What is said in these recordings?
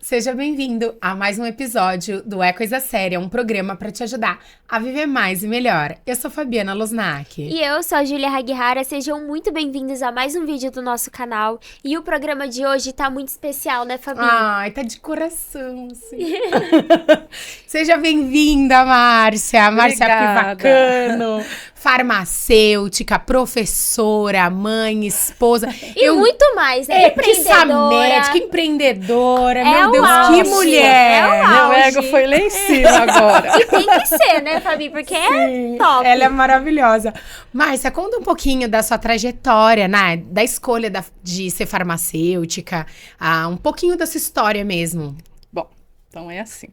Seja bem-vindo a mais um episódio do É Coisa Séria, um programa para te ajudar a viver mais e melhor. Eu sou Fabiana Losnak. E eu sou a Júlia Hagihara, sejam muito bem-vindos a mais um vídeo do nosso canal. E o programa de hoje tá muito especial, né, Fabi? Ai, tá de coração, sim. Seja bem-vinda, Márcia. Márcia Pivacano, farmacêutica, professora, mãe, esposa. E muito mais, né? Médica, empreendedora. Meu Deus, auge, que mulher! Meu ego foi lá em cima agora. E tem que ser, né, Fabi? Porque Sim, é top. ela é maravilhosa. Márcia, conta um pouquinho da sua trajetória, né? Da escolha de ser farmacêutica, um pouquinho da sua história mesmo. Bom, então é assim.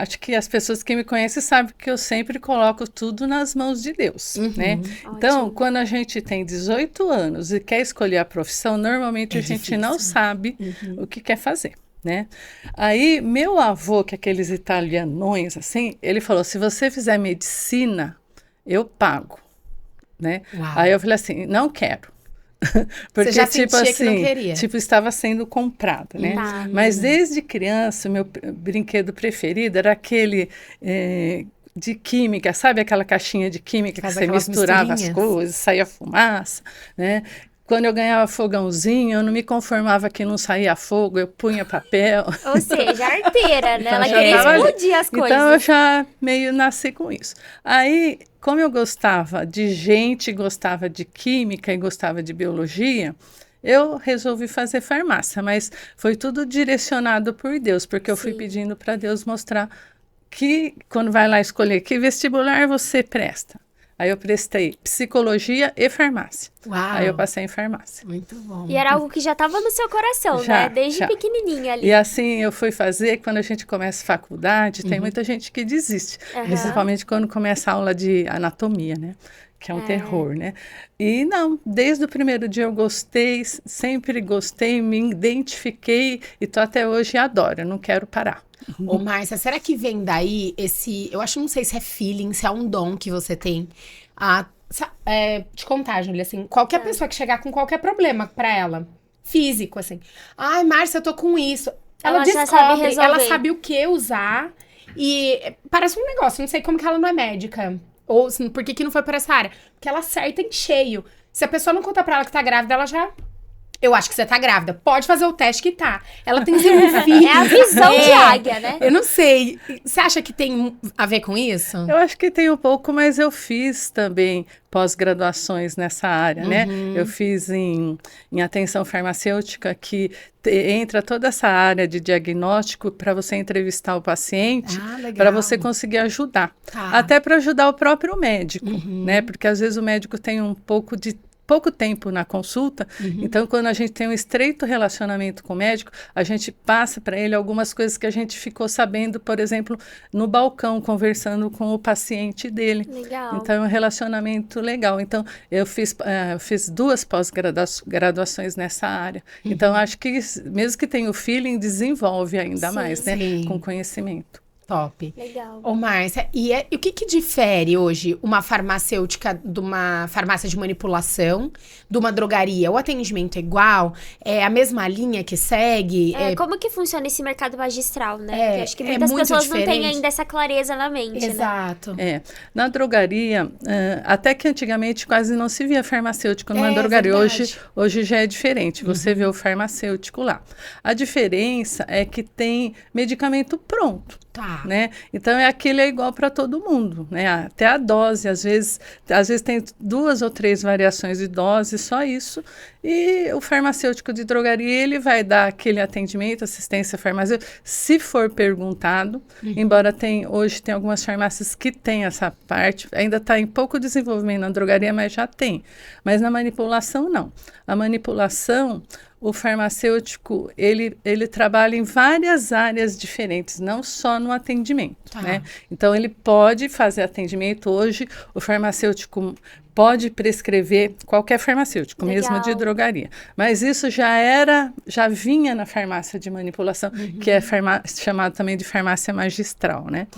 Acho que as pessoas que me conhecem sabem que eu sempre coloco tudo nas mãos de Deus, né? Então, Ótimo. quando a gente tem 18 anos e quer escolher a profissão, normalmente a gente não sabe o que quer fazer, né? Aí, meu avô, que é aqueles italianões, assim, ele falou, se você fizer medicina, eu pago, né? Uau. Aí eu falei assim, não quero. Porque, Você já tipo sentia assim, que não queria? tipo, estava sendo comprada, né? Tá. Mas desde criança, o meu brinquedo preferido era aquele de química, sabe aquela caixinha de química Faz que você aquelas misturava as misturinhas. coisas, saía fumaça, né? Quando eu ganhava fogãozinho, eu não me conformava que não saía fogo, eu punha papel. Ou seja, arteira, né? Ela Já queria tava ali. explodir as coisas. Então, eu já meio nasci com isso. Aí, como eu gostava de gente, gostava de química e gostava de biologia, eu resolvi fazer farmácia, mas foi tudo direcionado por Deus, porque eu fui Sim. pedindo para Deus mostrar que, quando vai lá escolher que vestibular você presta. Aí eu prestei psicologia e farmácia. Uau. Aí eu passei em farmácia. Muito bom. E era algo que já tava no seu coração, Já, né? Desde já. pequenininha ali. E assim eu fui fazer, quando a gente começa faculdade, tem muita gente que desiste. Aham. Principalmente quando começa a aula de anatomia, né? Que é um terror, né? E não, desde o primeiro dia eu gostei, sempre gostei, me identifiquei e tô até hoje e adoro, eu não quero parar. Ô, Márcia, será que vem daí eu acho, não sei se é feeling, se é um dom que você tem. Te contar, Júlia, assim, qualquer pessoa que chegar com qualquer problema pra ela, físico, assim. Ai, Márcia, eu tô com isso. Ela Ela já sabe descobre, ela resolver. sabe o que usar e parece um negócio, não sei como que ela não é médica. Ou assim, por que não foi por essa área? Porque ela acerta em cheio. Se a pessoa não contar pra ela que tá grávida, ela já... Eu acho que você tá grávida. Pode fazer o teste que tá. Ela tem assim, um filho. É a visão de águia, né? Eu não sei. Você acha que tem a ver com isso? Eu acho que tem um pouco, mas eu fiz também pós-graduações nessa área, né? Eu fiz em atenção farmacêutica, que entra toda essa área de diagnóstico para você entrevistar o paciente, legal. para você conseguir ajudar. Tá. Até para ajudar o próprio médico, né? Porque às vezes o médico tem pouco tempo na consulta, então quando a gente tem um estreito relacionamento com o médico, a gente passa para ele algumas coisas que a gente ficou sabendo, por exemplo, no balcão, conversando com o paciente dele. Legal. Então é um relacionamento legal. Então eu fiz 2 pós-graduações nessa área. Então acho que mesmo que tenha o feeling, desenvolve ainda Sim, mais, né? sim. Com conhecimento. Top. Legal. Ô, Márcia, e o que difere hoje uma farmacêutica de uma farmácia de manipulação, de uma drogaria? O atendimento é igual? É a mesma linha que segue? Como que funciona esse mercado magistral, né? É, Porque acho que é muitas muito pessoas não têm diferente. ainda essa clareza na mente, né? Exato. Na drogaria, até que antigamente quase não se via farmacêutico numa É drogaria. verdade. Hoje já é diferente, você vê o farmacêutico lá. A diferença é que tem medicamento pronto. Tá. Né? Então aquilo é igual para todo mundo, né? Até a dose, às vezes tem 2 ou 3 variações de dose, só isso. E o farmacêutico de drogaria, ele vai dar aquele atendimento, assistência farmacêutica, se for perguntado, embora hoje tem algumas farmácias que têm essa parte, ainda está em pouco desenvolvimento na drogaria, mas já tem. Mas na manipulação, não. A manipulação, o farmacêutico, ele trabalha em várias áreas diferentes, não só no atendimento, né? Então, ele pode fazer atendimento hoje, o farmacêutico pode prescrever qualquer farmacêutico, Legal. mesmo de drogaria. Mas isso já vinha na farmácia de manipulação, que é chamado também de farmácia magistral, né?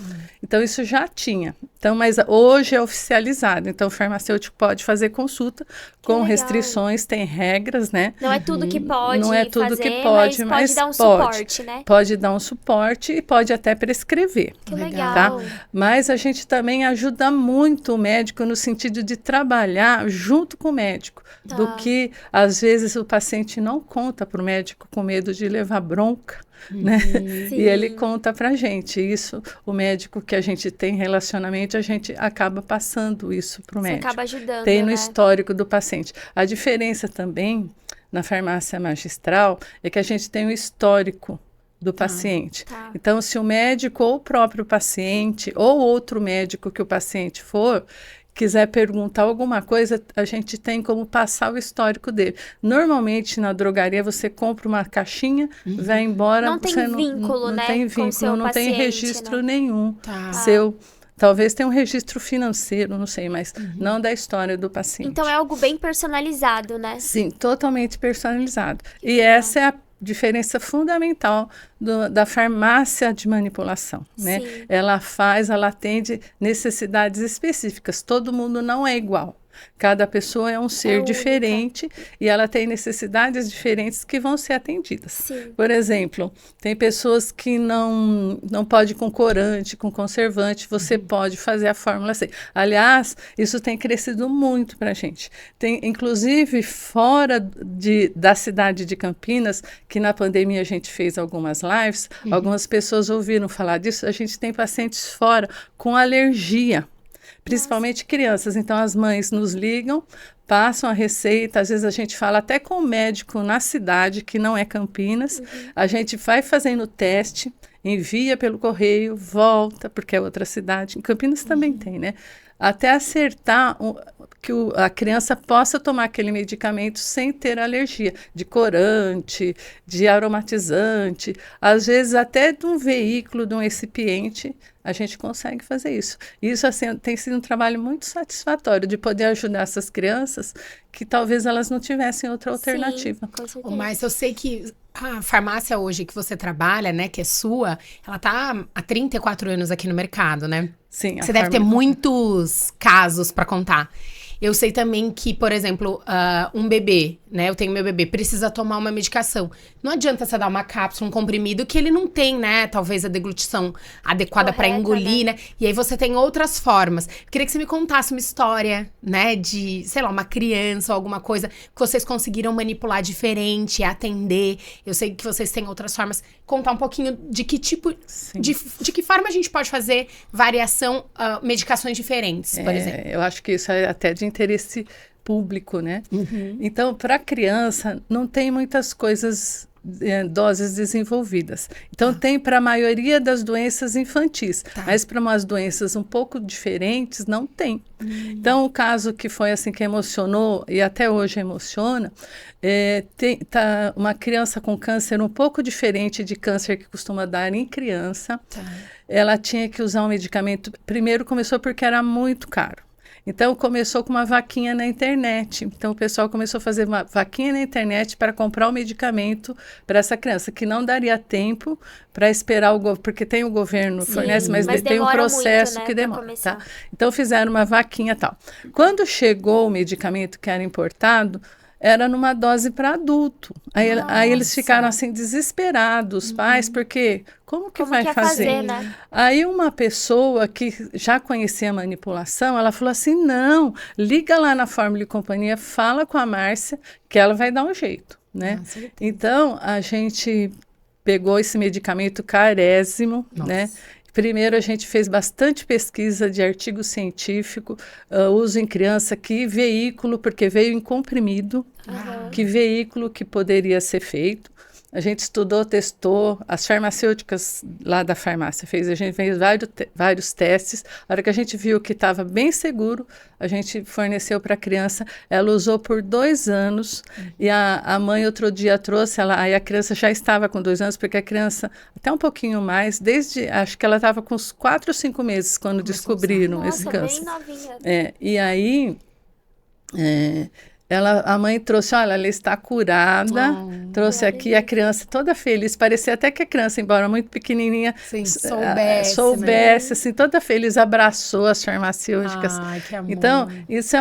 Então, isso já tinha. Então, mas hoje é oficializado. Então, o farmacêutico pode fazer consulta com legal. restrições, tem regras, né? Não é tudo que pode Não é tudo fazer, que pode, mas pode dar um suporte, né? Pode dar um suporte e pode até prescrever. Que Legal. legal. Mas a gente também ajuda muito o médico no sentido de trabalhar junto com o médico, Tá. do que às vezes o paciente não conta para o médico com medo de levar bronca, né? Sim. E ele conta para a gente. Isso, o médico que a gente tem relacionamento, a gente acaba passando isso para o Você médico. acaba ajudando, Tem no né? histórico do paciente. A diferença também na farmácia magistral é que a gente tem o histórico do paciente. Tá. Então, se o médico ou o próprio paciente ou outro médico que o paciente for quiser perguntar alguma coisa, a gente tem como passar o histórico dele. Normalmente, na drogaria, você compra uma caixinha, vai embora. Não tem você vínculo, não né, tem com o vínculo, seu não tem paciente, registro né? nenhum Tá. seu. Talvez tenha um registro financeiro, não sei, mas não da história do paciente. Então é algo bem personalizado, né? Sim, totalmente personalizado. E essa é a diferença fundamental da farmácia de manipulação, né? Sim. Ela atende necessidades específicas. Todo mundo não é igual. Cada pessoa é um ser única. diferente e ela tem necessidades diferentes que vão ser atendidas. Sim. Por exemplo, tem pessoas que não podem com corante, com conservante, você pode fazer a fórmula C. Aliás, isso tem crescido muito para a gente. Tem, inclusive, fora da cidade de Campinas, que na pandemia a gente fez algumas lives, algumas pessoas ouviram falar disso, a gente tem pacientes fora com alergia. Principalmente crianças. Então, as mães nos ligam, passam a receita. Às vezes, a gente fala até com o médico na cidade, que não é Campinas. A gente vai fazendo o teste, envia pelo correio, volta, porque é outra cidade. Em Campinas também tem, né? Até acertar que a criança possa tomar aquele medicamento sem ter alergia, de corante, de aromatizante, às vezes até de um veículo, de um recipiente, a gente consegue fazer isso. Isso assim, tem sido um trabalho muito satisfatório de poder ajudar essas crianças que talvez elas não tivessem outra alternativa. Sim, com certeza. Mas eu sei que a farmácia hoje que você trabalha, né, que é sua, ela tá há 34 anos aqui no mercado, né? Sim, a Você deve ter farmácia- muitos casos para contar. Eu sei também que, por exemplo, um bebê, né? Eu tenho meu bebê, precisa tomar uma medicação. Não adianta você dar uma cápsula, um comprimido, que ele não tem, né? Talvez a deglutição adequada para Correta, engolir, né? né? E aí você tem outras formas. Queria que você me contasse uma história, né? De, sei lá, uma criança ou alguma coisa que vocês conseguiram manipular diferente, atender. Eu sei que vocês têm outras formas. Contar um pouquinho de que tipo, Sim. de que forma a gente pode fazer variação, medicações diferentes, por exemplo. Eu acho que isso é até de interesse público, né? Então, para a criança, não tem muitas coisas, doses desenvolvidas. Então, tem para a maioria das doenças infantis, mas para umas doenças um pouco diferentes, não tem. Então, o caso que foi assim que emocionou, e até hoje emociona, tá uma criança com câncer um pouco diferente de câncer que costuma dar em criança. Ela tinha que usar um medicamento. Primeiro começou porque era muito caro. Então, começou com uma vaquinha na internet. Então, o pessoal começou a fazer uma vaquinha na internet para comprar o medicamento para essa criança, que não daria tempo para esperar porque tem o governo, fornece, mas tem um demora processo muito, né, que pra demora. começar. Tá? Então, fizeram uma vaquinha e tal. Quando chegou o medicamento que era importado, era numa dose para adulto. Aí eles ficaram assim desesperados, os pais, porque como que vai ia fazer? né? Aí uma pessoa que já conhecia a manipulação, ela falou assim, não, liga lá na Fórmula e Companhia, fala com a Márcia, que ela vai dar um jeito, né? Então, a gente pegou esse medicamento carésimo, né? Primeiro, a gente fez bastante pesquisa de artigo científico, uso em criança, que veículo, porque veio em comprimido, que veículo que poderia ser feito. A gente estudou, testou, as farmacêuticas lá da farmácia a gente fez vários testes. A hora que a gente viu que estava bem seguro, a gente forneceu para a criança. Ela usou por 2 anos e a mãe outro dia trouxe, aí a criança já estava com 2 anos, porque a criança, até um pouquinho mais, acho que ela estava com uns 4 ou 5 meses quando descobriram esse câncer. Bem novinha. E aí... a mãe trouxe, olha, ela está curada, trouxe aqui a criança toda feliz, parecia até que a criança, embora muito pequenininha, Sim, soubesse, né? assim, toda feliz, abraçou as farmacêuticas. Ai, que amor. Então, isso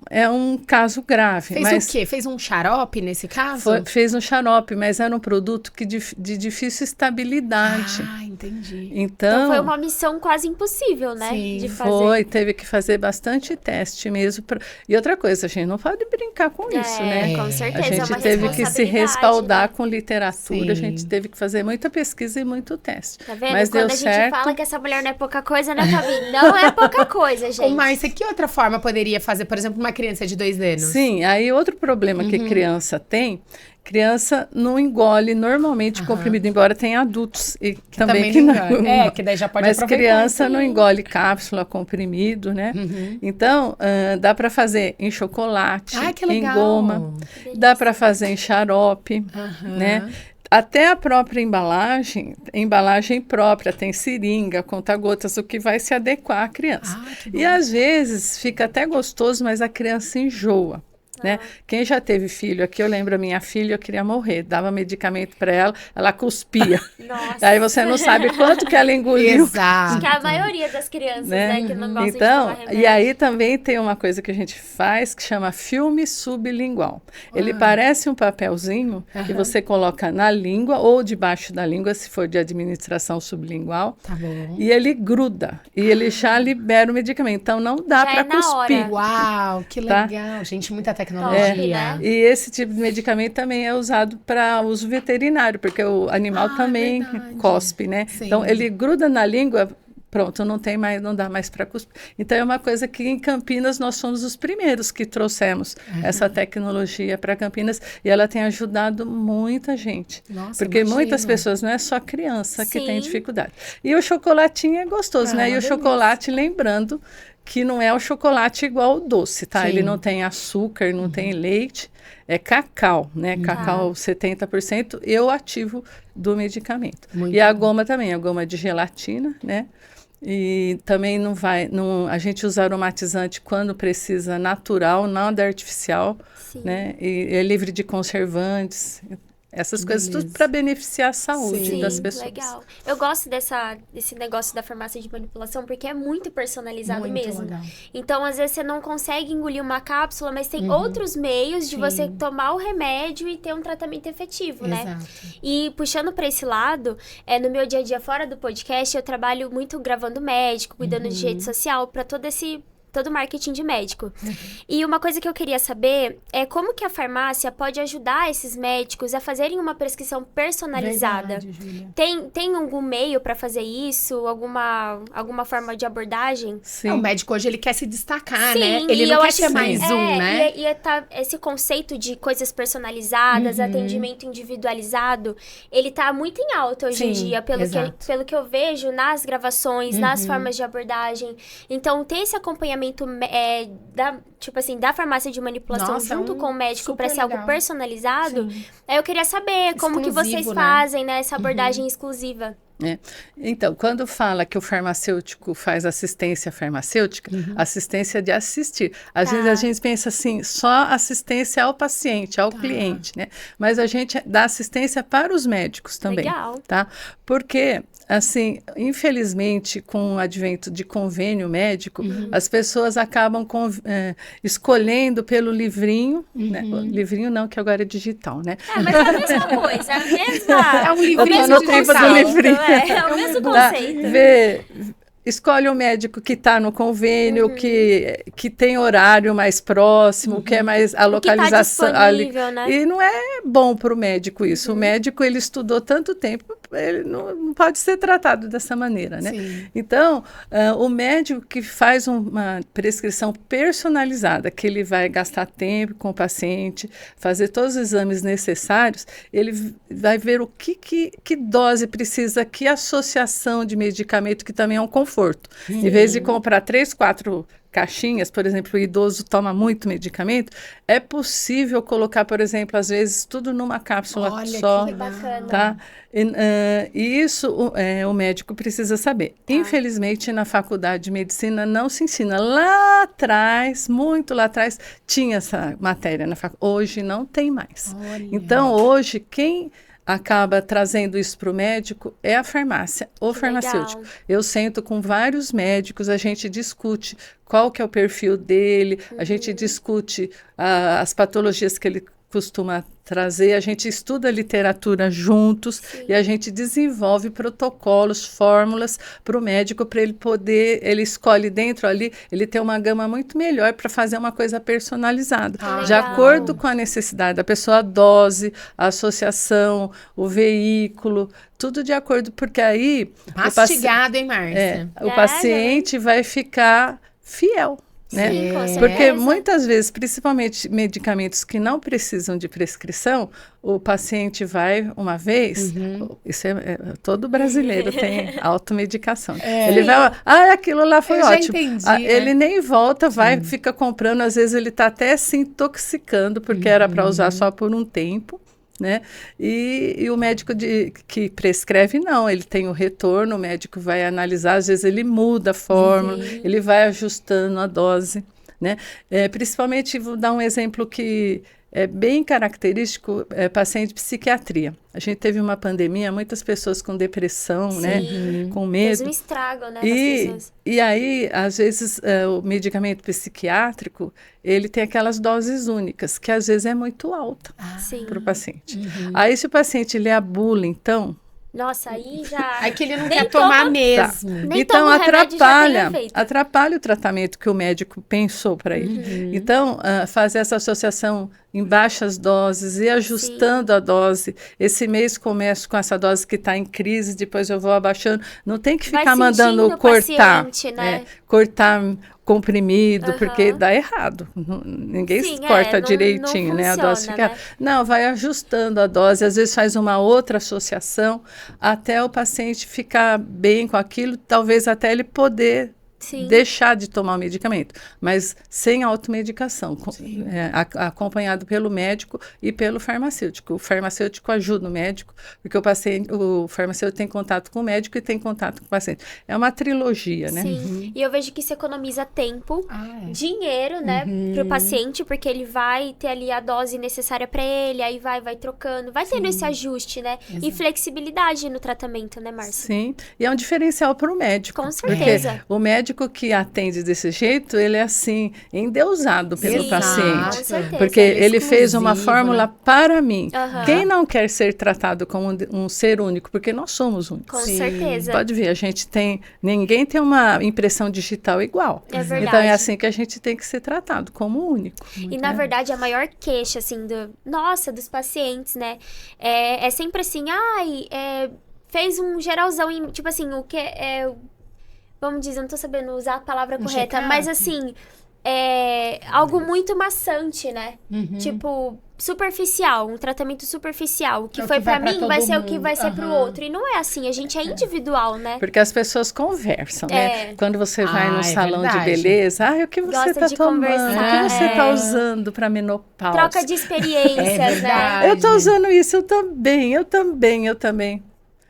é um caso grave. Fez o quê? Fez um xarope nesse caso? Fez um xarope, mas era um produto de difícil estabilidade. Ah, entendi. Então foi uma missão quase impossível, né? Sim, de fazer. Teve que fazer bastante teste mesmo. E outra coisa, a gente não pode brincar com isso, né? Com certeza, a gente é uma teve que se respaldar, né, com literatura, Sim. a gente teve que fazer muita pesquisa e muito teste. Tá vendo? Mas quando deu a gente certo. fala que essa mulher não é pouca coisa, né, Fabi? Não é pouca coisa, gente. Ô, Márcia, que outra forma poderia fazer, por exemplo, uma criança de 2 anos? Sim, aí outro problema que criança tem, criança não engole normalmente comprimido, embora tenha adultos e também que não. Que daí já pode Mas aproveitar. criança não engole cápsula, comprimido, né? Então, dá para fazer em chocolate, que em legal. goma, dá para fazer em xarope, né? Até a própria embalagem própria, tem seringa, conta-gotas, o que vai se adequar à criança. E às vezes fica até gostoso, mas a criança enjoa. Né? Quem já teve filho aqui, eu lembro a minha filha, eu queria morrer, dava medicamento para ela cuspia. Nossa. Aí você não sabe quanto que ela engoliu. Exato. Acho que é a maioria das crianças, né, que não gostam de tomar remédio. E aí também tem uma coisa que a gente faz que chama filme sublingual. Ele parece um papelzinho que você coloca na língua ou debaixo da língua, se for de administração sublingual. Tá bom. E ele gruda. E ele já libera o medicamento. Então não dá para cuspir. Uau, que legal. Tá? Gente, muita tecnologia. Né? E esse tipo de medicamento também é usado para uso veterinário, porque o animal também cospe, né? Sim. Então ele gruda na língua, pronto, não dá mais para cuspir. Então é uma coisa que em Campinas nós somos os primeiros que trouxemos essa tecnologia para Campinas e ela tem ajudado muita gente. Nossa, porque muitas pessoas, não é só criança que tem dificuldade. E o chocolatinho é gostoso, né? E o chocolate, lembrando que não é o chocolate igual o doce, tá? Sim. Ele não tem açúcar, não tem leite, é cacau, né? Cacau 70% e o ativo do medicamento. Muito e a goma também, a goma de gelatina, né? E também a gente usa aromatizante quando precisa natural, nada artificial, né? E é livre de conservantes. Essas coisas tudo para beneficiar a saúde das pessoas. Legal. Eu gosto desse negócio da farmácia de manipulação porque é muito personalizado mesmo. Legal. Então, às vezes, você não consegue engolir uma cápsula, mas tem outros meios de você tomar o remédio e ter um tratamento efetivo, né? E puxando para esse lado, no meu dia a dia fora do podcast, eu trabalho muito gravando médico, cuidando de rede social, para todo o marketing de médico. E uma coisa que eu queria saber é como que a farmácia pode ajudar esses médicos a fazerem uma prescrição personalizada. Verdade, tem algum meio para fazer isso? Alguma forma de abordagem? Sim. O médico hoje, ele quer se destacar, né? Ele não quer ser mais né? E esse conceito de coisas personalizadas, atendimento individualizado, ele tá muito em alta hoje em dia, pelo que eu vejo nas gravações, nas formas de abordagem. Então, ter esse acompanhamento da farmácia de manipulação junto com o médico para ser algo personalizado, aí eu queria saber como que vocês fazem, né, essa abordagem exclusiva. Então, quando fala que o farmacêutico faz assistência farmacêutica, assistência de assistir. Às vezes a gente pensa assim, só assistência ao paciente, ao cliente, né? Mas a gente dá assistência para os médicos também. Legal. Tá? Porque, assim, infelizmente, com o advento de convênio médico, as pessoas acabam escolhendo pelo livrinho, né? Livrinho não, que agora é digital, né? Mas é a mesma coisa, é um livrinho no tempo do livrinho. É o mesmo conceito. Escolhe o médico que está no convênio, que tem horário mais próximo, que é mais a localização. Que tá disponível, né? E não é bom para o médico isso. O médico, ele estudou tanto tempo, ele não pode ser tratado dessa maneira, né? Sim. Então, o médico que faz uma prescrição personalizada, que ele vai gastar tempo com o paciente, fazer todos os exames necessários, ele vai ver o que dose precisa, que associação de medicamento, que também é um conforto. Em vez de comprar 3, 4 caixinhas, por exemplo, o idoso toma muito medicamento, é possível colocar, por exemplo, às vezes tudo numa cápsula só. Que bacana. Tá? E isso o médico precisa saber. Infelizmente, na faculdade de medicina não se ensina. Lá atrás, muito lá atrás, tinha essa matéria na faculdade. Hoje não tem mais. Então, hoje, quem acaba trazendo isso para o médico é a farmácia, o farmacêutico. Eu sento com vários médicos, a gente discute qual que é o perfil dele, a gente discute as patologias que ele costuma trazer, a gente estuda a literatura juntos e a gente desenvolve protocolos, fórmulas para o médico, para ele poder, ele escolhe dentro ali, ele tem uma gama muito melhor para fazer uma coisa personalizada, de acordo com a necessidade da pessoa, a dose, a associação, o veículo, tudo de acordo, porque aí... Mastigado, hein, Márcia? O paciente vai ficar fiel. Né? Sim, com certeza. Porque muitas vezes, principalmente medicamentos que não precisam de prescrição, o paciente vai uma vez, isso todo brasileiro tem automedicação. Ele vai, aquilo lá foi ótimo. Entendi, ele nem volta, fica comprando, às vezes ele está até se intoxicando, porque era para usar só por um tempo. Né? E o médico que prescreve, não, ele tem o retorno, o médico vai analisar, às vezes ele muda a fórmula, ele vai ajustando a dose, né? Principalmente, vou dar um exemplo que é bem característico, paciente de psiquiatria. A gente teve uma pandemia, muitas pessoas com depressão, né? Com medo. Fez um estrago, né, nas pessoas. E aí, às vezes, o medicamento psiquiátrico, ele tem aquelas doses únicas, que às vezes é muito alta para o paciente. Aí, se o paciente ele abula, então... Nossa, aí já... Aí que ele não quer tomar mesmo. Então, atrapalha o tratamento que o médico pensou para ele. Então, fazer essa associação em baixas doses e ajustando a dose. Esse mês começo com essa dose que está em crise, depois eu vou abaixando. Não tem que ficar mandando cortar. Paciente, né? Cortar comprimido, porque dá errado. Ninguém corta direitinho, né? A dose fica... Né? Não, vai ajustando a dose. Às vezes faz uma outra associação até o paciente ficar bem com aquilo, talvez até ele poder deixar de tomar o medicamento, mas sem automedicação, acompanhado pelo médico e pelo farmacêutico. O farmacêutico ajuda o médico, porque o farmacêutico tem contato com o médico e tem contato com o paciente. É uma trilogia, né? Sim, e eu vejo que isso economiza tempo, dinheiro, né, para o paciente, porque ele vai ter ali a dose necessária para ele, aí vai trocando, vai tendo esse ajuste, né? Exato. E flexibilidade no tratamento, né, Márcia? Sim, e é um diferencial para o médico. Com certeza. Porque o médico que atende desse jeito, ele é assim, endeusado pelo paciente. Com certeza. Porque ele fez uma fórmula para mim. Quem não quer ser tratado como um ser único? Porque nós somos únicos. Com certeza. Pode ver, ninguém tem uma impressão digital igual. É verdade. Então é assim que a gente tem que ser tratado, como único. E na verdade, a maior queixa, assim, dos pacientes, né? É sempre assim, fez um geralzão, tipo assim, o que vamos dizer, não tô sabendo usar a palavra correta, mas assim, algo muito maçante, né? Tipo, superficial, um tratamento superficial. O que foi pra mim vai ser o que vai ser pro outro. E não é assim, a gente é individual, né? Porque as pessoas conversam, né? Quando você vai no salão de beleza, o que você tá tomando? O que você tá usando pra menopausa? Troca de experiências, né? Eu tô usando isso, eu também.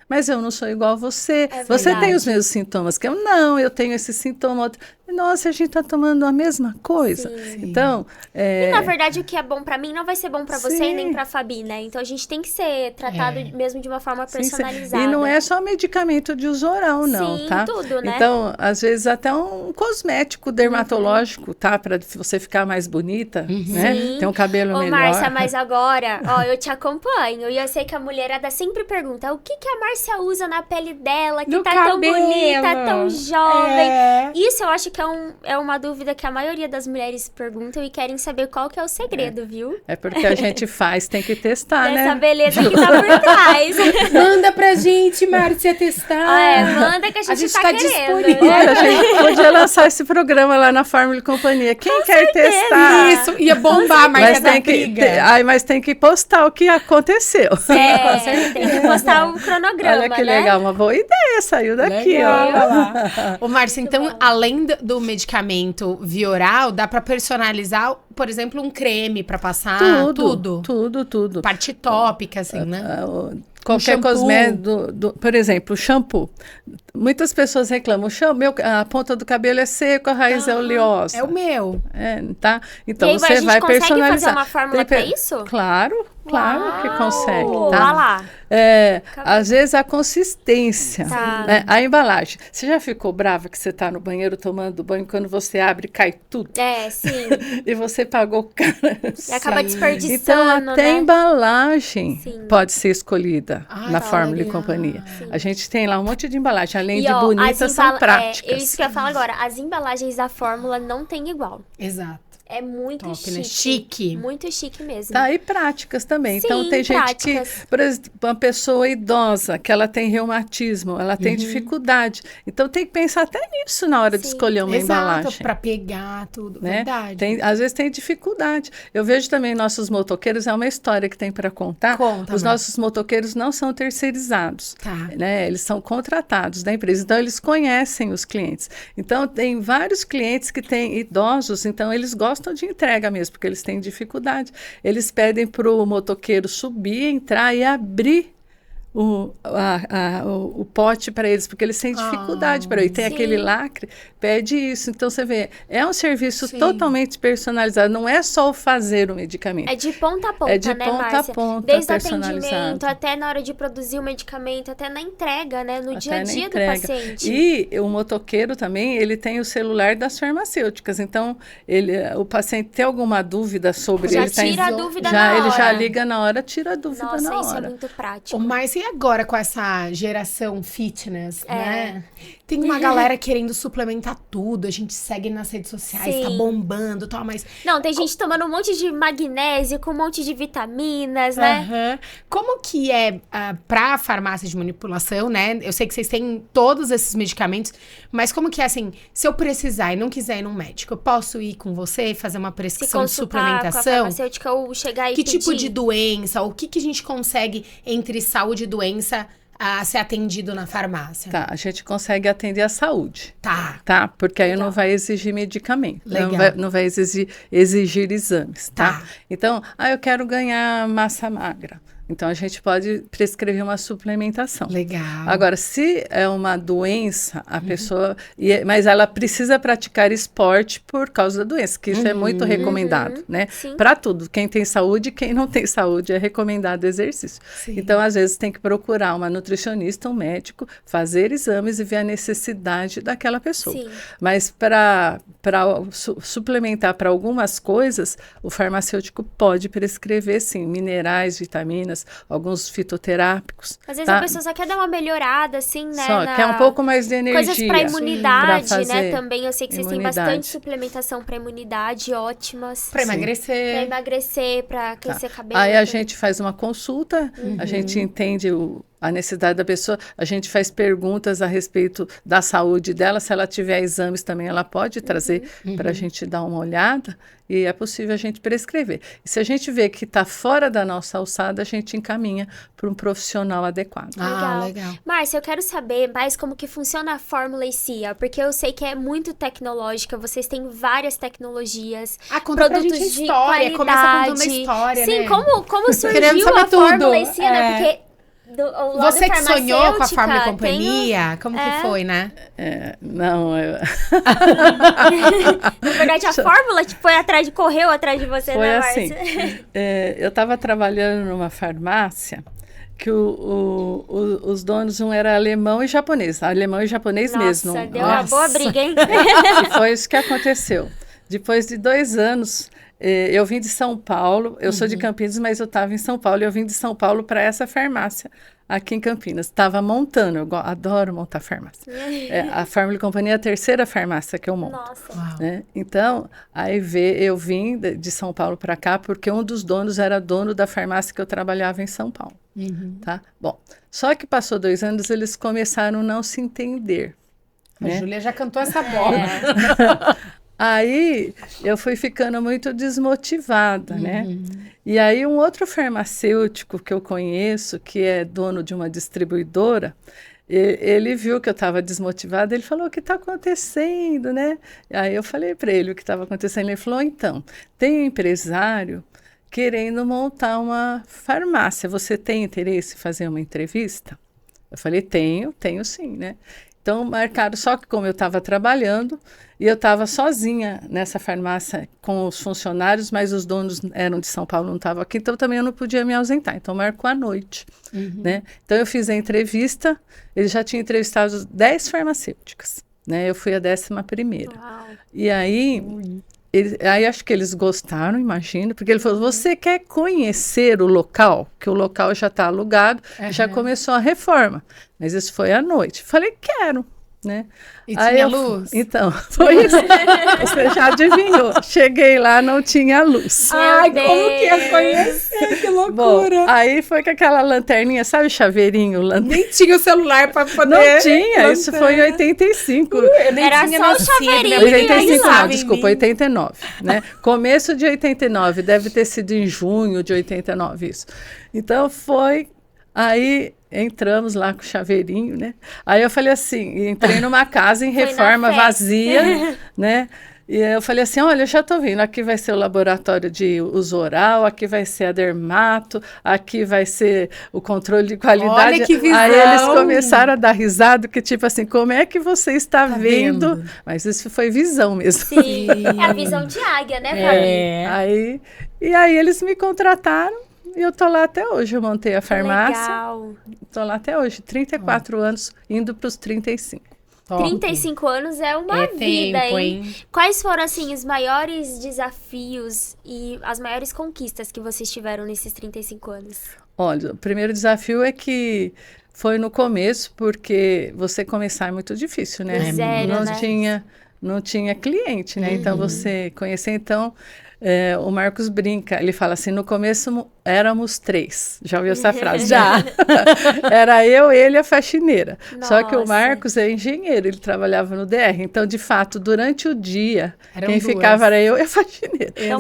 Mas eu não sou igual a você. Você tem os mesmos sintomas que eu? Não, eu tenho esse sintoma. Nossa, a gente está tomando a mesma coisa. Sim. Então, E, na verdade, o que é bom para mim não vai ser bom para você e nem para a Fabi, né? Então, a gente tem que ser tratado mesmo de uma forma personalizada. E não é só medicamento de uso oral, não, tá? Tudo, né? Então, às vezes, até um cosmético dermatológico, tá? Para você ficar mais bonita, né? Ter um cabelo melhor. Márcia, mas agora, eu te acompanho. E eu sei que a mulherada sempre pergunta, o que a Márcia usa na pele dela, que tá tão bonita, tão jovem. Isso eu acho que é uma dúvida que a maioria das mulheres perguntam e querem saber qual que é o segredo, viu? É porque a gente tem que testar, né? Essa beleza que tá por trás. Manda pra gente, Márcia, testar. Manda que a gente tá querendo. Disponível. podia lançar esse programa lá na Fórmula Companhia. Quem quer testar? Isso, ia bombar, mas mas tem que postar o que aconteceu. Tem que postar o cronograma, olha que legal, uma boa ideia, saiu daqui, ó. Ô, Márcia, então, além do medicamento via oral, dá para personalizar, por exemplo, um creme para passar? Tudo. Parte tópica, assim, né? Qualquer cosmético, por exemplo, o shampoo. Muitas pessoas reclamam, a ponta do cabelo é seco, a raiz é oleosa. É o meu. Tá? Então e aí, você vai personalizar. Consegue fazer uma fórmula para isso? Claro que consegue. Tá? Olha lá. Às vezes a consistência, né? A embalagem. Você já ficou brava que você está no banheiro tomando banho, quando você abre cai tudo? Sim. E você pagou caro. E acaba desperdiçando, então, até a embalagem pode ser escolhida na tá Fórmula e Companhia. Sim. A gente tem lá um monte de embalagem, além de bonitas, são práticas. Isso que eu ia falar agora, as embalagens da Fórmula não tem igual. Exato. É muito chique. Né? Chique. Muito chique mesmo. Tá, e práticas também. Sim, então, tem gente que, por exemplo, uma pessoa idosa, que ela tem reumatismo, ela tem dificuldade. Então, tem que pensar até nisso na hora de escolher uma embalagem. Para pegar tudo, né? Verdade. Às vezes tem dificuldade. Eu vejo também nossos motoqueiros, é uma história que tem para contar. Os nossos motoqueiros não são terceirizados. Né? Eles são contratados da empresa. Então, eles conhecem os clientes. Então, tem vários clientes que têm idosos, então eles gostam de entrega mesmo, porque eles têm dificuldade. Eles pedem para o motoqueiro subir, entrar e abrir o pote para eles, porque eles têm dificuldade para ir. Tem aquele lacre, pede isso. Então, você vê, é um serviço totalmente personalizado. Não é só o fazer o medicamento. É de ponta a ponta, é de né, ponta Márcia? a ponta, desde o personalizado. atendimento, até na hora de produzir o medicamento, até na entrega, né? No dia a dia do paciente. E o motoqueiro também, ele tem o celular das farmacêuticas. Então, o paciente tem alguma dúvida sobre... Já tira a dúvida na hora. Ele já liga na hora, tira a dúvida na hora. Nossa, isso é muito prático. Mas e agora com essa geração fitness, né? Tem uma galera querendo suplementar tudo, a gente segue nas redes sociais, tá bombando e tal, mas... Não, tem gente tomando um monte de magnésio com um monte de vitaminas, né? Como que é pra farmácia de manipulação, né? Eu sei que vocês têm todos esses medicamentos, mas como que é assim, se eu precisar e não quiser ir num médico, eu posso ir com você e fazer uma prescrição de suplementação? Com a farmacêutica ou chegar e que pedir? tipo de doença, ou o que a gente consegue entre saúde e doença a ser atendido na farmácia? A gente consegue atender a saúde. Tá. Porque aí não vai exigir medicamento. Não vai exigir exames, Então, eu quero ganhar massa magra. Então, a gente pode prescrever uma suplementação. Legal. Agora, se é uma doença, a pessoa... Mas ela precisa praticar esporte por causa da doença, que isso é muito recomendado, né? Para tudo. Quem tem saúde e quem não tem saúde é recomendado exercício. Então, às vezes, tem que procurar uma nutricionista, um médico, fazer exames e ver a necessidade daquela pessoa. Mas para suplementar para algumas coisas, o farmacêutico pode prescrever, sim, minerais, vitaminas, alguns fitoterápicos. Às vezes a pessoa só quer dar uma melhorada, assim, né? Quer um pouco mais de energia. Coisas para imunidade, né? Também eu sei que vocês têm bastante suplementação para imunidade, ótimas. Para emagrecer. Para emagrecer, para crescer cabelo. Aí a gente faz uma consulta, a gente entende a necessidade da pessoa, a gente faz perguntas a respeito da saúde dela, se ela tiver exames também ela pode trazer para a gente dar uma olhada e é possível a gente prescrever. E se a gente vê que está fora da nossa alçada, a gente encaminha para um profissional adequado. Legal. Márcia, eu quero saber mais como que funciona a fórmula ICIA, porque eu sei que é muito tecnológica, vocês têm várias tecnologias, conta produtos pra gente de história, qualidade. Começa contando a história, Sim, né? como surgiu a fórmula ICIA, né? Porque você que sonhou com a Fórmula e Companhia? Como que foi, né? Não, Na verdade, a Fórmula correu atrás de você, foi né, assim. Márcia? Eu estava trabalhando numa farmácia que os donos, um era alemão e japonês. Alemão e japonês mesmo. Nossa, deu uma boa briga, hein? E foi isso que aconteceu. Depois de 2 anos... eu vim de São Paulo, eu sou de Campinas, mas eu estava em São Paulo, e eu vim de São Paulo para essa farmácia aqui em Campinas. Estava montando, eu adoro montar farmácia. A Fórmula e Companhia é a 3ª farmácia que eu monto. Nossa. Né? Então, aí eu vim de São Paulo para cá, porque um dos donos era dono da farmácia que eu trabalhava em São Paulo. Tá? Bom, só que passou 2 anos, eles começaram a não se entender. A Júlia já cantou essa bola. Aí eu fui ficando muito desmotivada, né? E aí um outro farmacêutico que eu conheço, que é dono de uma distribuidora, ele viu que eu estava desmotivada, ele falou: o que está acontecendo, né? Aí eu falei para ele o que estava acontecendo, ele falou: então, tem um empresário querendo montar uma farmácia, você tem interesse em fazer uma entrevista? Eu falei: tenho sim, né? Então, marcaram, só que como eu estava trabalhando, e eu estava sozinha nessa farmácia com os funcionários, mas os donos eram de São Paulo, não estavam aqui, então também eu não podia me ausentar. Então, marcou à noite, né? Então, eu fiz a entrevista, ele já tinha entrevistado 10 farmacêuticas, né? Eu fui a 11ª. Uau. E aí... Aí acho que eles gostaram, imagino, porque ele falou: você quer conhecer o local? Que o local já está alugado, já começou a reforma. Mas isso foi à noite. Falei: quero, né? E tinha luz? Então, foi isso. Você já adivinhou. Cheguei lá, não tinha luz. Ai, como que ia conhecer? Que loucura. Bom, aí foi com aquela lanterninha, sabe, chaveirinho? Nem tinha o celular para poder... Não tinha, isso foi em 85. Eu nem Era tinha só o nascido, chaveirinho. nem 85, pensava não, em desculpa, mim. 89, né? Começo de 89, deve ter sido em junho de 89 isso. Então foi, aí entramos lá com o chaveirinho, né? Aí eu falei assim, entrei numa casa em Foi na reforma festa. vazia, né? E eu falei assim: olha, eu já estou vendo, aqui vai ser o laboratório de uso oral, aqui vai ser a dermato, aqui vai ser o controle de qualidade. Olha que visão! Aí eles começaram a dar risada, que tipo assim, como é que você está vendo? Mas isso foi visão mesmo. Sim, é a visão de águia, né, Fabi? E aí eles me contrataram e eu tô lá até hoje. Eu montei a farmácia. Legal. Tô lá até hoje, 34 anos, indo para os 35. Top. 35 anos é uma vida, tempo, hein? Quais foram, assim, os maiores desafios e as maiores conquistas que vocês tiveram nesses 35 anos? Olha, o primeiro desafio é que foi no começo, porque você começar é muito difícil, né? Do zero, né? Não tinha cliente, né? Então, você conhecer, então... o Marcos brinca, ele fala assim: no começo éramos 3. Já ouviu essa frase? Já. Era eu, ele e a faxineira. Só que o Nossa. Marcos é engenheiro, ele trabalhava no DR. Então, de fato, durante o dia, Eram quem duas. ficava era eu e a faxineira. Então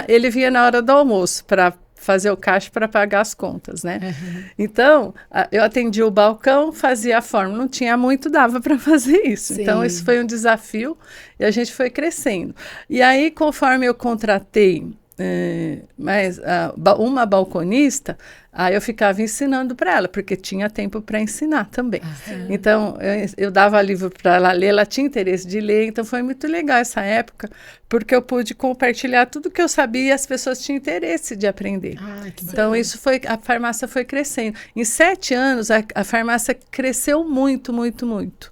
Ele vinha na hora do almoço para fazer o caixa para pagar as contas, né? Então, eu atendia o balcão, fazia a fórmula, não tinha muito, dava para fazer isso. Sim. Então, isso foi um desafio e a gente foi crescendo. E aí, conforme eu contratei uma balconista, aí eu ficava ensinando para ela, porque tinha tempo para ensinar também. Então, eu dava livro para ela ler, ela tinha interesse de ler, então foi muito legal essa época, porque eu pude compartilhar tudo que eu sabia e as pessoas tinham interesse de aprender. Então, a farmácia foi crescendo. Em 7 anos, a farmácia cresceu muito, muito, muito.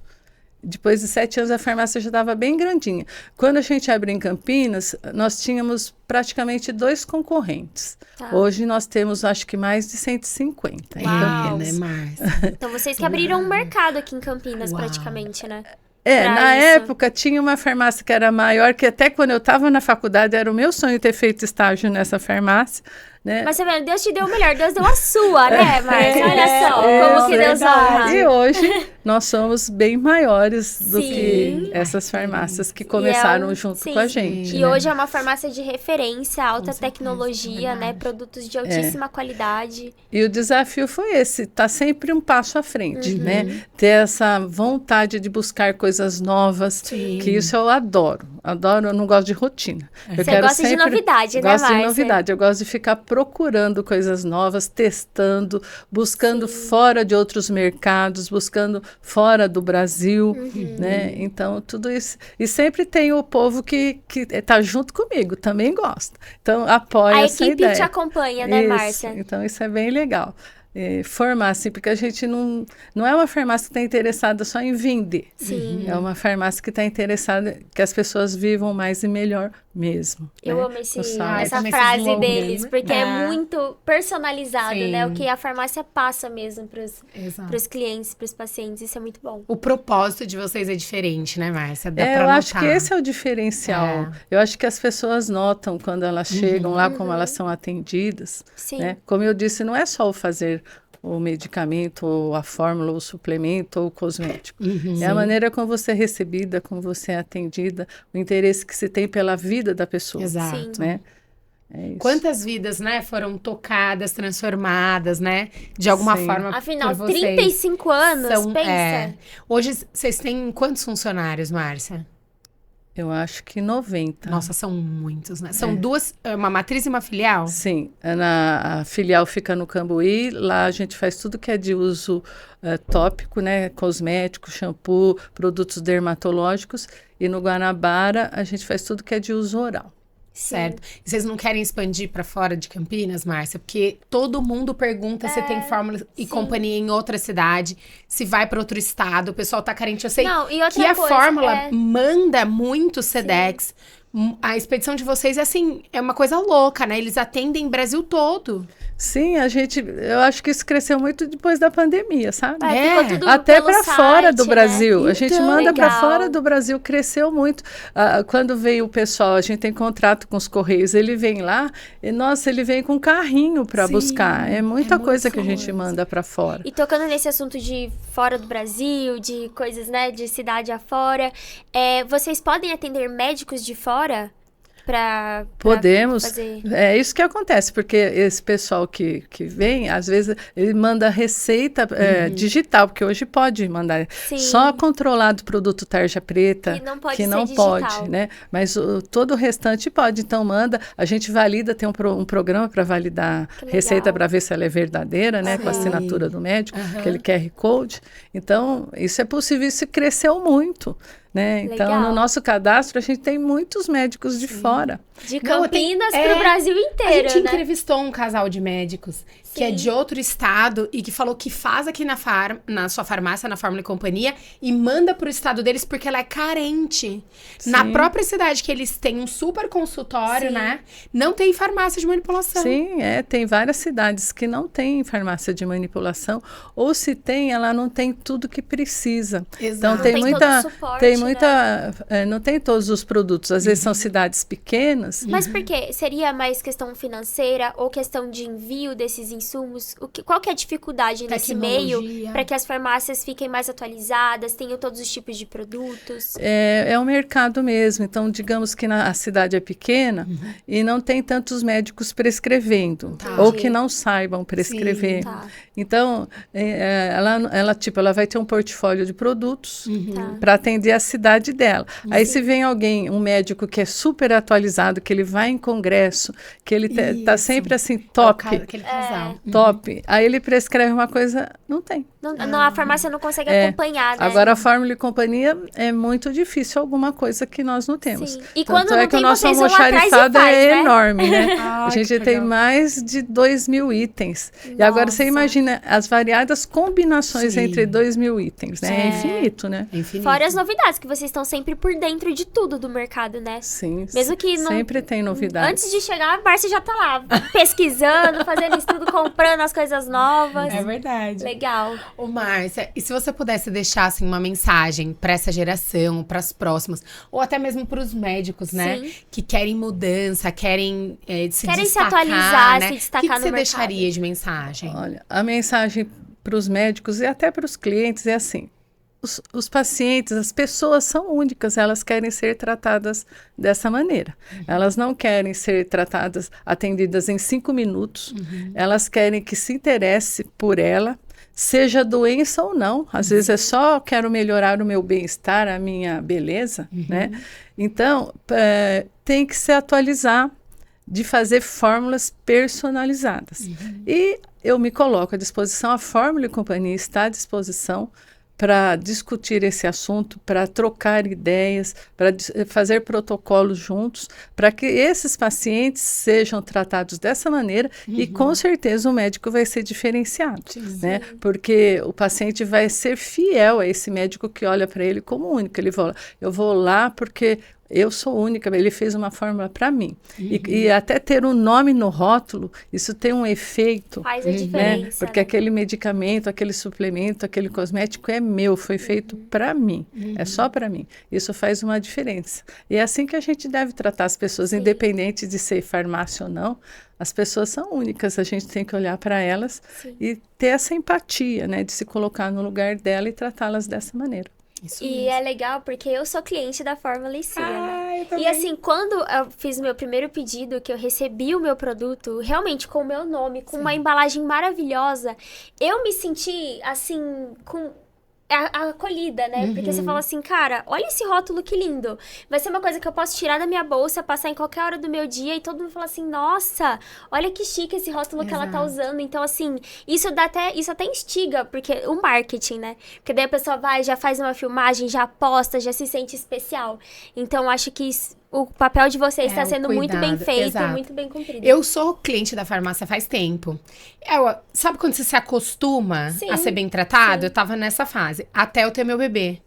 Depois de 7 anos, a farmácia já estava bem grandinha. Quando a gente abriu em Campinas, nós tínhamos praticamente 2 concorrentes. Tá. Hoje nós temos, acho que, mais de 150 em Uau. Campinas. né, Márcia? Então vocês que abriram um mercado aqui em Campinas, praticamente, né? pra Na isso. época tinha uma farmácia que era maior, que até quando eu estava na faculdade era o meu sonho ter feito estágio nessa farmácia, né? Mas você vê, Deus te deu o melhor, Deus deu a sua, né, Márcia? Olha só, como que Deus honra. E hoje nós somos bem maiores do Sim. que essas farmácias que começaram junto sim. com a gente. E né? hoje é uma farmácia de referência, alta tecnologia, né? Produtos de altíssima qualidade. E o desafio foi esse, tá sempre um passo à frente, né? Ter essa vontade de buscar coisas novas, que isso eu adoro. Adoro, eu não gosto de rotina. Eu Você gosta de novidade, né, Gosto de Márcia? novidade, eu gosto de ficar procurando coisas novas, testando, buscando fora de outros mercados, buscando fora do Brasil, né? Então, tudo isso. E sempre tem o povo que tá junto comigo, também gosta. Então, apoia A essa equipe ideia. te acompanha, né, Isso, Márcia? então, isso é bem legal. Formar, assim, porque a gente não é uma farmácia que está interessada só em vender. Sim. É uma farmácia que está interessada que as pessoas vivam mais e melhor mesmo. Eu né? amo No saúde. essa também frase esse slogan, deles, né? porque é muito personalizado, Sim. né? O que a farmácia passa mesmo Exato. pros clientes, pros pacientes. Isso é muito bom. O propósito de vocês é diferente, né, Márcia? Dá pra Eu acho notar. que esse é o diferencial. Eu acho que as pessoas notam quando elas chegam lá, como elas são atendidas. Sim. Né? Como eu disse, não é só o fazer o medicamento, ou a fórmula, ou o suplemento, ou o cosmético. É a maneira como você é recebida, como você é atendida, o interesse que se tem pela vida da pessoa. Exato. Né? É isso. Quantas vidas, né, foram tocadas, transformadas, né, de alguma forma Afinal, por vocês. 35 anos, pensa. Hoje, vocês têm quantos funcionários, Márcia? Eu acho que 90. Nossa, são muitos, né? São duas, uma matriz e uma filial? Sim, a filial fica no Cambuí, lá a gente faz tudo que é de uso tópico, né? Cosmético, shampoo, produtos dermatológicos, e no Guanabara a gente faz tudo que é de uso oral. Certo. E vocês não querem expandir para fora de Campinas, Márcia? Porque todo mundo pergunta se tem fórmula e companhia em outra cidade, se vai para outro estado, o pessoal tá carente. Eu sei que a fórmula manda muito Sedex. A expedição de vocês é assim, é uma coisa louca, né? Eles atendem o Brasil todo. Sim, eu acho que isso cresceu muito depois da pandemia, sabe? Até para fora do Brasil. Né? A gente manda para fora do Brasil, cresceu muito. Quando veio o pessoal, a gente tem contrato com os Correios, ele vem lá, e nossa, ele vem com um carrinho para buscar. É muita coisa que a gente manda para fora. E tocando nesse assunto de fora do Brasil, de coisas, né, de cidade afora, vocês podem atender médicos de fora? Podemos, fazer... é isso que acontece, porque esse pessoal que vem, às vezes, ele manda receita digital, porque hoje pode mandar. Sim. Só controlado produto tarja preta, que não pode, né? Mas todo o restante pode, então manda, a gente valida, tem um programa para validar receita para ver se ela é verdadeira, né? Com a assinatura do médico, aquele QR Code. Então, isso é possível, isso cresceu muito. Né? Então, no nosso cadastro, a gente tem muitos médicos de fora. De Campinas para o Brasil inteiro, A gente entrevistou um casal de médicos que é de outro estado e que falou que faz aqui na sua farmácia, na Fórmula e Companhia, e manda para o estado deles porque ela é carente. Sim. Na própria cidade que eles têm um super consultório, né? Não tem farmácia de manipulação. Sim, tem várias cidades que não tem farmácia de manipulação, ou se tem, ela não tem tudo que precisa. Exato. Então, tem muita... Suporte, não tem todos os produtos, às vezes são cidades pequenas. Mas por quê? Seria mais questão financeira ou questão de envio desses insumos? Qual que é a dificuldade nesse meio para que as farmácias fiquem mais atualizadas, tenham todos os tipos de produtos? É o mercado mesmo. Então, digamos que a cidade é pequena e não tem tantos médicos prescrevendo, ou que não saibam prescrever. Então, ela vai ter um portfólio de produtos para atender a cidade dela. Aí se vem alguém, um médico que é super atualizado, que ele vai em congresso, que ele tá sempre assim, top. Aquele casal. Top. Aí ele prescreve uma coisa, não tem. Não, a farmácia não consegue acompanhar, né? Agora, a Fórmula e Companhia é muito difícil alguma coisa que nós não temos. Sim. E quando não que o nosso almoxarifado é enorme, né? A gente tem mais de 2.000 itens. Nossa. E agora você imagina as variadas combinações entre 2.000 itens, né? É infinito, né? Fora as novidades, que vocês estão sempre por dentro de tudo do mercado, né? Sim. Mesmo que sempre tem novidades. Antes de chegar, a Márcia já tá lá, pesquisando, fazendo estudo, comprando as coisas novas. É verdade. Legal. Ô, Márcia, e se você pudesse deixar, assim, uma mensagem para essa geração, para as próximas, ou até mesmo para os médicos, né? Sim. Que querem mudança, querem se destacar, se atualizar, né? se destacar no mercado. O que você deixaria de mensagem? Olha, a mensagem para os médicos e até para os clientes é assim: os pacientes, as pessoas são únicas, elas querem ser tratadas dessa maneira. Elas não querem ser tratadas, atendidas em 5 minutos. Elas querem que se interesse por ela, seja doença ou não. Às vezes é só quero melhorar o meu bem-estar, a minha beleza, né? Então, tem que se atualizar, de fazer fórmulas personalizadas. E eu me coloco à disposição, a Fórmula e Companhia está à disposição para discutir esse assunto, para trocar ideias, para fazer protocolos juntos, para que esses pacientes sejam tratados dessa maneira e com certeza o médico vai ser diferenciado, né? Porque o paciente vai ser fiel a esse médico que olha para ele como único. Ele fala, eu vou lá porque eu sou única, ele fez uma fórmula para mim. E até ter um nome no rótulo, isso tem um efeito. Faz a diferença. Porque aquele medicamento, aquele suplemento, aquele cosmético é meu, foi feito para mim. É só para mim. Isso faz uma diferença. E é assim que a gente deve tratar as pessoas, independente de ser farmácia ou não. As pessoas são únicas, a gente tem que olhar para elas e ter essa empatia, né? De se colocar no lugar dela e tratá-las dessa maneira. Isso e mesmo. É legal porque eu sou cliente da Fórmula Lícia, né? E assim, quando eu fiz o meu primeiro pedido, que eu recebi o meu produto, realmente com o meu nome, com uma embalagem maravilhosa, eu me senti, assim, com... acolhida, né? Porque você fala assim, cara, olha esse rótulo que lindo. Vai ser uma coisa que eu posso tirar da minha bolsa, passar em qualquer hora do meu dia e todo mundo fala assim, nossa, olha que chique esse rótulo que ela tá usando. Então, assim, isso até instiga, porque o marketing, né? Porque daí a pessoa vai, já faz uma filmagem, já posta, já se sente especial. Então, acho que o papel de vocês está sendo muito bem feito, muito bem cumprido. Eu sou cliente da farmácia faz tempo. Sabe quando você se acostuma a ser bem tratado? Eu tava nessa fase, até eu ter meu bebê.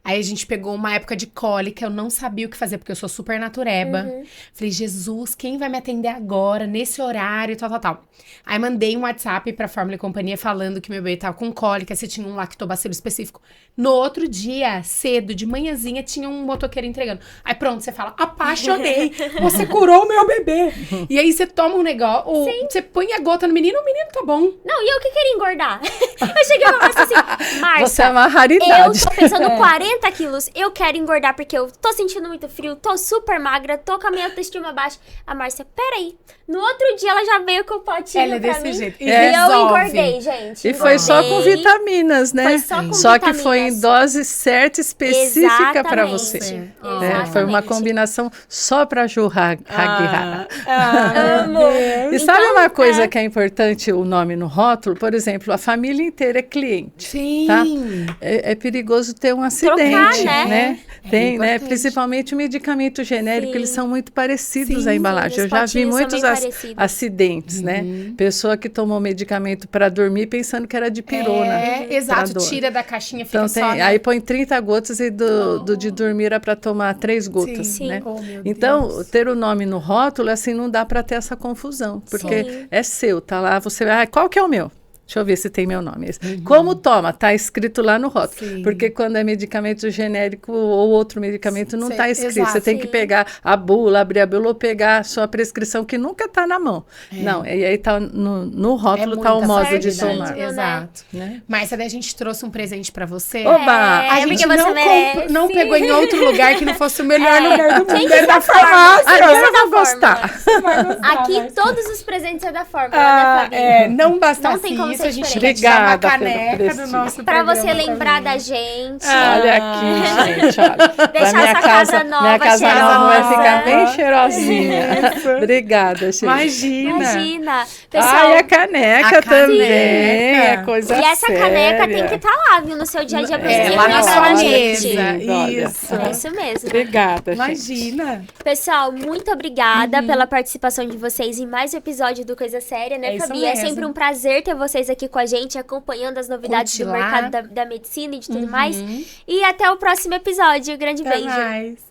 Aí a gente pegou uma época de cólica, eu não sabia o que fazer, porque eu sou super natureba. Falei, Jesus, quem vai me atender agora, nesse horário, tal. Aí mandei um WhatsApp pra Fórmula e Companhia falando que meu bebê tava com cólica, se tinha um lactobacilo específico. No outro dia, cedo, de manhãzinha, tinha um motoqueiro entregando. Aí pronto, você fala, apaixonei, você curou o meu bebê. E aí você toma um negócio, você põe a gota no menino, o menino tá bom. Não, e eu que queria engordar. Eu cheguei pra Márcia assim, Márcia, você é uma raridade. Eu tô pesando 40 quilos, eu quero engordar porque eu tô sentindo muito frio, tô super magra, tô com a minha autoestima baixa. A Márcia, peraí, no outro dia ela já veio com o potinho ela é pra desse mim. jeito. E eu engordei, gente. E foi só com vitaminas, né? Foi só com só vitaminas. que foi em dose certa, específica para você. Exatamente. Foi uma combinação só para Ju Hagihara. Amo. E sabe uma coisa que é importante, o nome no rótulo? Por exemplo, a família inteira é cliente. Sim. Tá? É perigoso ter um acidente. Trocar, né? Tem, né? Principalmente o medicamento genérico, eles são muito parecidos à embalagem. Eu já vi muitos acidentes, né? Pessoa que tomou medicamento para dormir pensando que era de pirona. Exato, tira da caixinha, fica então, só, né? Aí põe 30 gotas e do de dormir era para tomar 3 gotas, né? Oh, meu então, Deus. ter o nome no rótulo, assim, não dá para ter essa confusão, porque é seu, tá lá, você vai, qual que é o meu? Deixa eu ver se tem meu nome. Como toma? Tá escrito lá no rótulo. Porque quando é medicamento genérico ou outro medicamento, não tá escrito. Exato. Você tem que pegar a bula, abrir a bula ou pegar a sua prescrição, que nunca tá na mão. Não, e aí tá no rótulo tá o modo de tomar. Exato. Né? Mas daí a gente trouxe um presente pra você. Oba! A gente não pegou em outro lugar que não fosse o melhor lugar do mundo. É da farmácia. Você vai gostar. Aqui todos os presentes é da Fórmula, né, Fabi? Não bastasse isso. A gente obrigada uma caneca do nosso pra você lembrar da gente. Olha aqui, gente. Olha. Deixar essa casa nova, minha casa cheirosa. nova vai ficar bem cheirosinha. Obrigada, gente. Imagina. Pessoal, a caneca também. É coisa séria. E essa caneca tem que estar lá, viu? No seu dia a dia. Lá na sua mesa. Isso mesmo. Obrigada, Imagina. Pessoal, muito obrigada pela participação de vocês em mais um episódio do Coisa Séria, né, Fabi? É sempre um prazer ter vocês aqui com a gente, acompanhando as novidades do mercado da medicina e de tudo mais. E até o próximo episódio. Grande beijo. Mais.